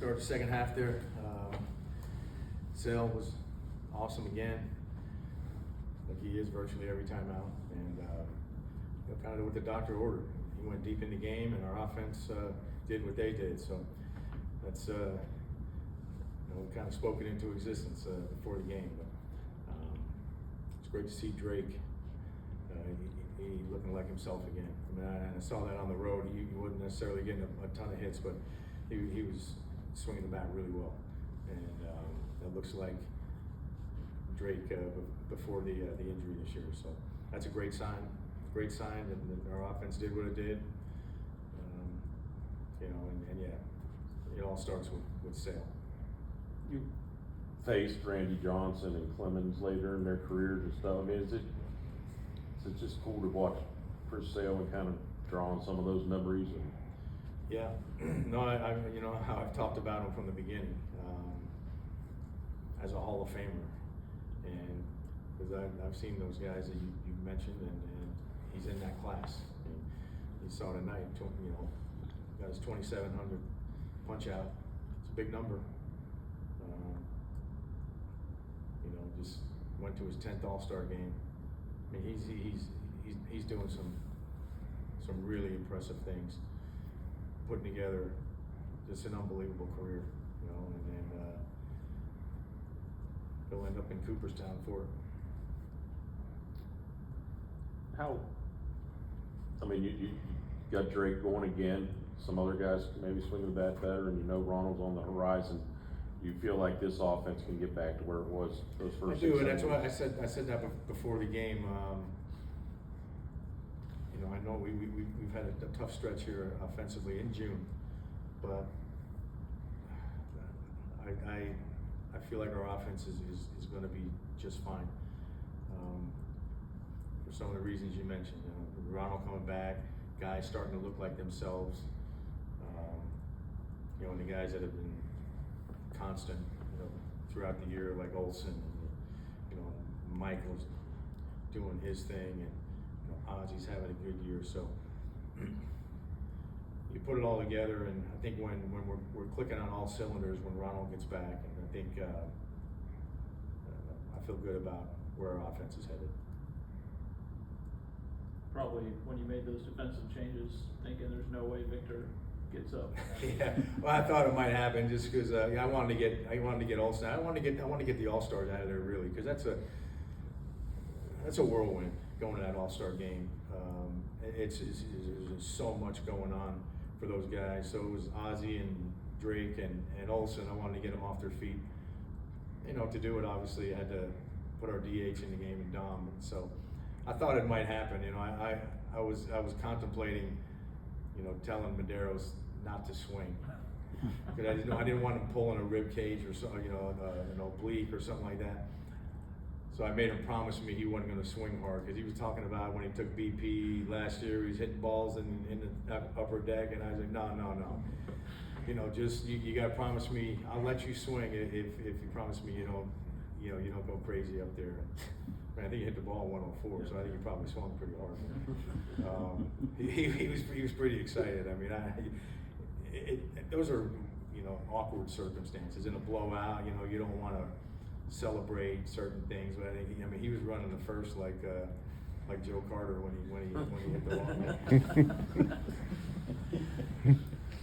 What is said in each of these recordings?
Start the second half there. Sale was awesome again, like he is virtually every time out, and kind of what the doctor ordered. He went deep in the game, and our offense did what they did. So that's we kind of spoke it into existence before the game. But it's great to see Drake. He looking like himself again. I mean, I saw that on the road. He wasn't necessarily getting a ton of hits, but he was swinging the bat really well, and it looks like Drake before the injury this year. So that's a great sign. Great sign that our offense did what it did. And yeah, it all starts with Sale. You faced Randy Johnson and Clemens later in their careers and stuff. I mean, is it just cool to watch Chris Sale and kind of draw on some of those memories? And yeah, no, I you know how I've talked about him from the beginning as a Hall of Famer, and because I've seen those guys that you mentioned, and he's in that class. And you saw tonight, got his 2,700 punch out. It's a big number. Just went to his 10th All-Star game. I mean, he's doing some really impressive things, putting together just an unbelievable career, and then he'll end up in Cooperstown for it. You got Drake going again. Some other guys maybe swinging the bat better, and Ronald's on the horizon. You feel like this offense can get back to where it was those first? I do, and that's why I said that before the game. I know we've had a tough stretch here offensively in June, but I feel like our offense is going to be just fine. For some of the reasons you mentioned, Ronald coming back, guys starting to look like themselves. And the guys that have been constant, throughout the year, like Olsen, Michael's doing his thing, and Ozzy's having a good year. So you put it all together, and I think when we're clicking on all cylinders when Ronald gets back, and I think I feel good about where our offense is headed. Probably when you made those defensive changes, thinking there's no way Victor gets up. Yeah, well, I thought it might happen just because I wanted to get Olsen. I want to get the All-Stars out of there, really, because that's a whirlwind going to that All-Star game. It's so much going on for those guys. So it was Ozzy and Drake and Olsen. I wanted to get them off their feet. To do it, obviously, I had to put our DH in the game and Dom. And so I thought it might happen. I was contemplating, telling Medeiros not to swing, because I didn't want him pulling a rib cage or something, an oblique or something like that. So I made him promise me he wasn't going to swing hard, because he was talking about when he took BP last year, he was hitting balls in the upper deck, and I was like, no. Just you got to promise me I'll let you swing if you promise me you don't go crazy up there. I think he hit the ball 104, so I think he probably swung pretty hard. He was pretty excited. I mean, those are awkward circumstances. In a blowout, you don't want to celebrate certain things. But I think he was running the first like Joe Carter when he hit the ball.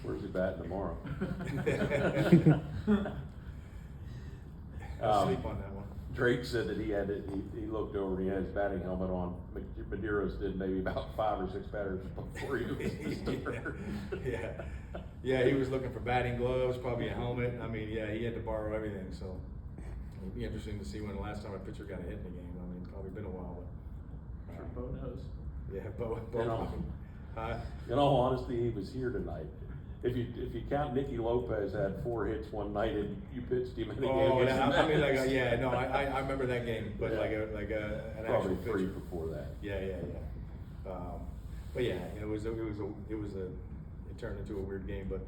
Where's he batting tomorrow? Sleep on that one. Drake said that he looked over and he had his batting helmet on. Medeiros did maybe about 5 or 6 batters before he was Yeah, he was looking for batting gloves, probably a helmet. I mean, yeah, he had to borrow everything. So it'd be interesting to see when the last time a pitcher got a hit in the game. I mean, probably been a while. But Sure, Bo knows. Yeah, Bo. In all honesty, he was here tonight. If you count, Nicky Lopez had 4 hits one night, and you pitched him in the game. Oh, I remember that game, but Yeah. an Probably actual 3 pitcher. before that. Yeah. But yeah, it turned into a weird game, but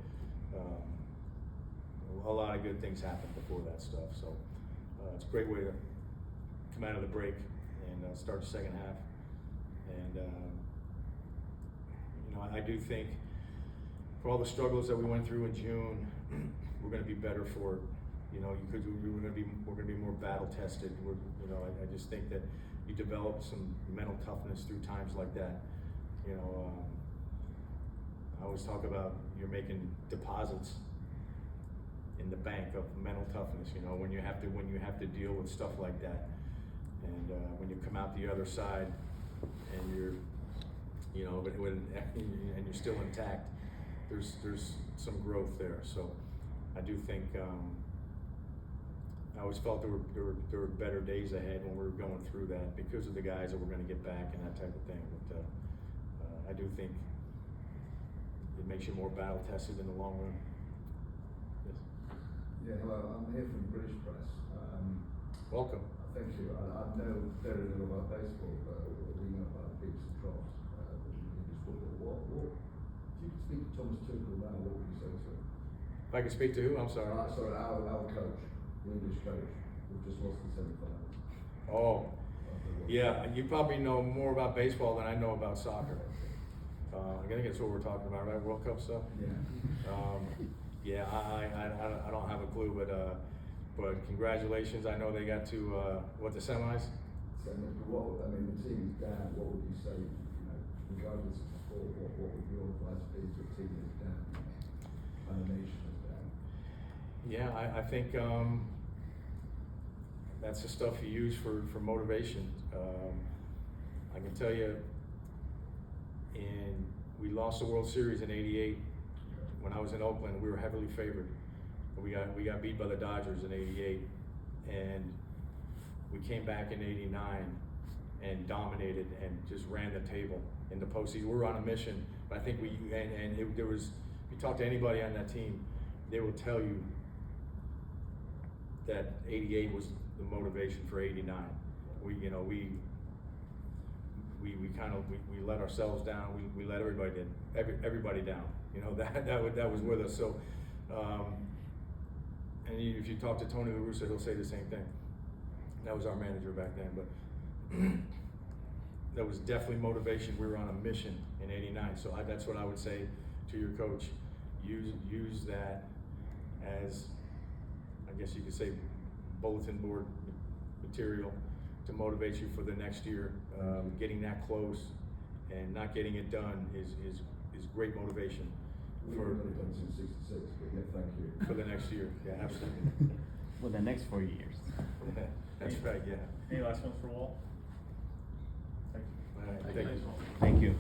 a lot of good things happened before that stuff. So it's a great way to come out of the break and start the second half. And I do think, for all the struggles that we went through in June, we're gonna be better for it. You know, we're gonna be more battle tested. I just think that you develop some mental toughness through times like that. You know, I always talk about you're making deposits in the bank of mental toughness. You know, when you have to deal with stuff like that, and when you come out the other side, and you're, you know, and you're still intact, there's some growth there. So I do think I always felt there were better days ahead when we were going through that because of the guys that we're going to get back and that type of thing. But I do think it makes you more battle tested in the long run. Yes. Yeah, hello, I'm here from British Press. Welcome. Thank you. I know very little about baseball, but we know about peaks and troughs in English football. If you could speak to Thomas Tuchel now, what would you say to him? If I could speak to who? I'm sorry. Sorry, our coach, the English coach, who just lost the semi-finals. Oh, yeah. You probably know more about baseball than I know about soccer. I think that's what we're talking about, right? World Cup stuff. Yeah. Yeah. I don't have a clue, but congratulations. I know they got to the semis. So, the team is down. What would you say, you know, regardless of the sport, what would your advice be to a team that's down and the nation is down? Yeah, I think that's the stuff you use for motivation. I can tell you, we lost the World Series in '88. When I was in Oakland, we were heavily favored. We got beat by the Dodgers in '88, and we came back in '89 and dominated and just ran the table in the postseason. We were on a mission, but I think if you talk to anybody on that team, they will tell you that '88 was the motivation for '89. We let ourselves down. We let everybody down. You know, that was with us. So, and if you talk to Tony La Russa, he'll say the same thing. That was our manager back then, but that was definitely motivation. We were on a mission in '89. So that's what I would say to your coach. Use that as, I guess you could say, bulletin board material to motivate you for the next year. Getting that close and not getting it done is great motivation We've only done since '66, but yeah, thank you. for the next year. Yeah, absolutely. Well, the next 4 years. That's right. Yeah. Any last ones for Walt? All right, Thank you. thank you. Thank you.